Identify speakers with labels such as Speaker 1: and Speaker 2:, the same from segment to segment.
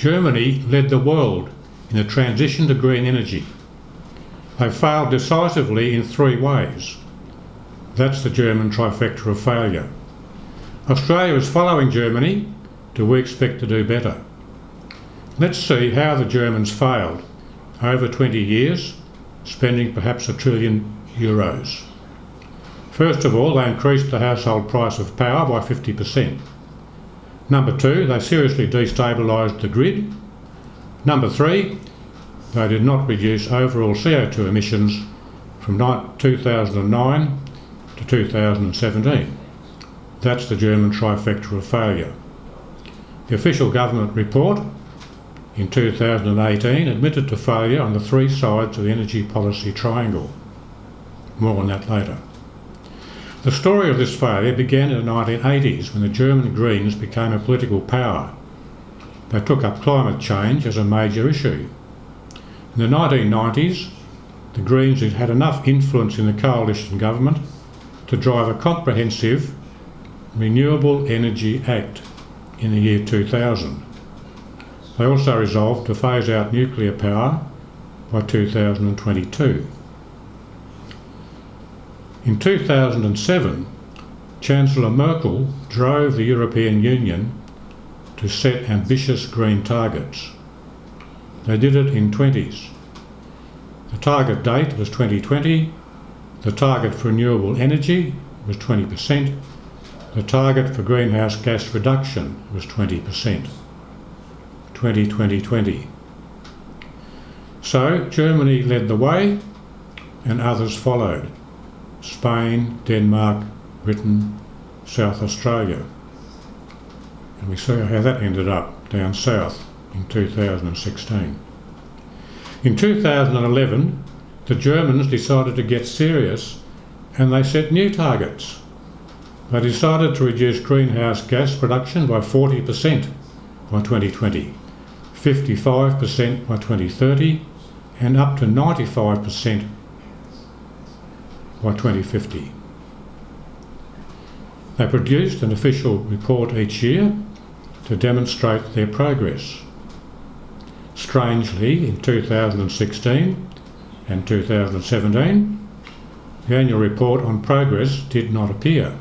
Speaker 1: Germany led the world in the transition to green energy. They failed decisively in 3 ways. That's the German Trifecta of Failure. Australia is following Germany. Do we expect to do better? Let's see how the Germans failed over 20 years, spending perhaps €1 trillion. First of all, they increased the household price of power by 50%. Number 2, they seriously destabilised the grid. Number 3, they did not reduce overall CO2 emissions from 2009 to 2017. That's the German Trifecta of Failure. The official government report in 2018 admitted to failure on the 3 sides of the energy policy triangle. More on that later. The story of this failure began in the 1980s when the German Greens became a political power. They took up climate change as a major issue. In the 1990s, the Greens had had enough influence in the coalition government to drive a comprehensive Renewable Energy Act in the year 2000. They also resolved to phase out nuclear power by 2022. In 2007, Chancellor Merkel drove the European Union to set ambitious green targets. They did it in 20s. The target date was 2020, the target for renewable energy was 20%, the target for greenhouse gas reduction was 20%. 2020. So Germany led the way and others followed. Spain, Denmark, Britain, South Australia. And we saw how that ended up down south in 2016. In 2011, the Germans decided to get serious and they set new targets. They decided to reduce greenhouse gas production by 40% by 2020, 55% by 2030, and up to 95% by 2050. They produced an official report each year to demonstrate their progress. Strangely, in 2016 and 2017, the annual report on progress did not appear.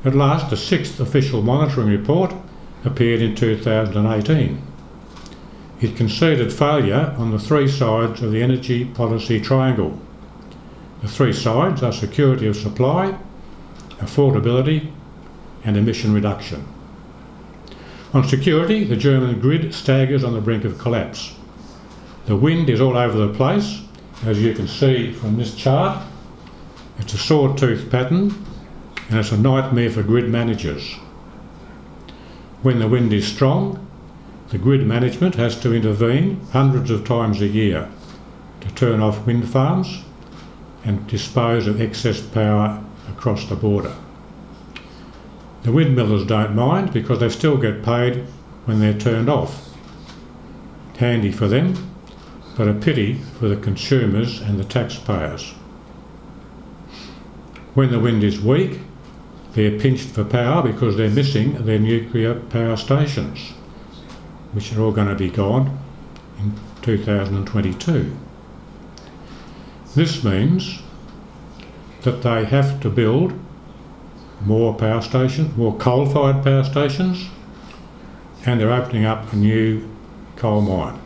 Speaker 1: At last, the 6th official monitoring report appeared in 2018. It conceded failure on the 3 sides of the energy policy triangle. The 3 sides are security of supply, affordability and emission reduction. On security, the German grid staggers on the brink of collapse. The wind is all over the place, as you can see from this chart. It's a sawtooth pattern and it's a nightmare for grid managers. When the wind is strong, the grid management has to intervene hundreds of times a year to turn off wind farms and dispose of excess power across the border. The windmillers don't mind because they still get paid when they're turned off. Handy for them, but a pity for the consumers and the taxpayers. When the wind is weak, they're pinched for power because they're missing their nuclear power stations, which are all going to be gone in 2022. This means that they have to build more power stations, more coal-fired power stations, and they're opening up a new coal mine.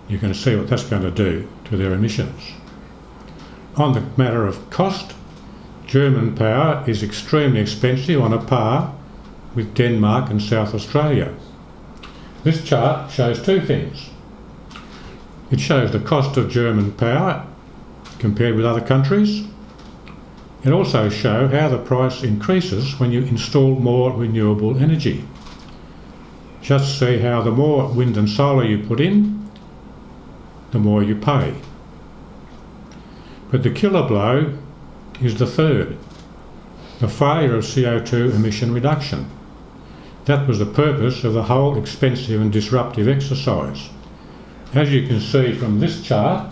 Speaker 1: You can see what that's going to do to their emissions. On the matter of cost, German power is extremely expensive, on a par with Denmark and South Australia. This chart shows 2 things. It shows the cost of German power compared with other countries. It also shows how the price increases when you install more renewable energy. Just see how the more wind and solar you put in, the more you pay. But the killer blow is the third, the failure of CO2 emission reduction. That was the purpose of the whole expensive and disruptive exercise. As you can see from this chart,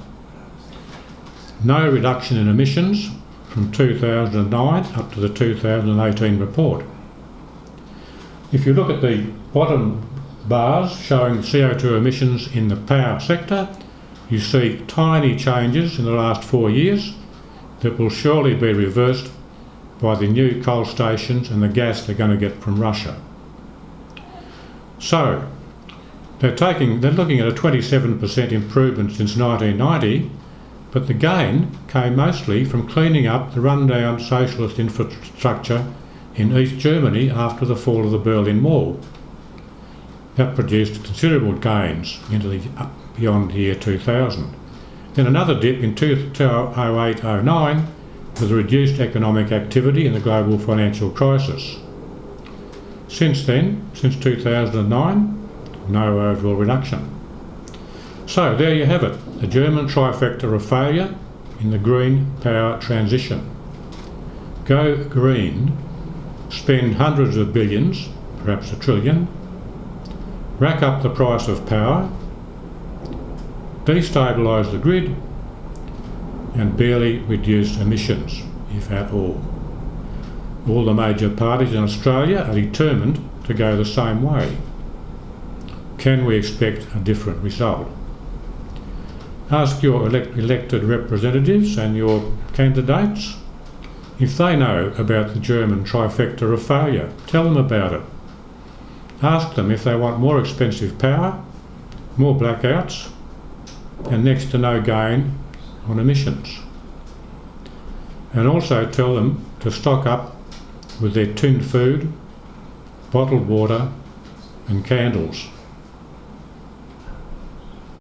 Speaker 1: no reduction in emissions from 2009 up to the 2018 report. If you look at the bottom bars showing CO2 emissions in the power sector, you see tiny changes in the last 4 years that will surely be reversed by the new coal stations and the gas they're going to get from Russia. So, they're looking at a 27% improvement since 1990, but the gain came mostly from cleaning up the rundown socialist infrastructure in East Germany after the fall of the Berlin Wall. That produced considerable gains into beyond the year 2000. Then another dip in 2008-09 with reduced economic activity in the global financial crisis. Since then, since 2009, no overall reduction. So there you have it, the German trifecta of failure in the green power transition. Go green, spend hundreds of billions, perhaps $1 trillion, rack up the price of power, destabilise the grid, and barely reduce emissions, if at all. All the major parties in Australia are determined to go the same way. Can we expect a different result? Ask your elected representatives and your candidates if they know about the German trifecta of failure. Tell them about it. Ask them if they want more expensive power, more blackouts, and next to no gain on emissions. And also tell them to stock up with their tinned food, bottled water and candles.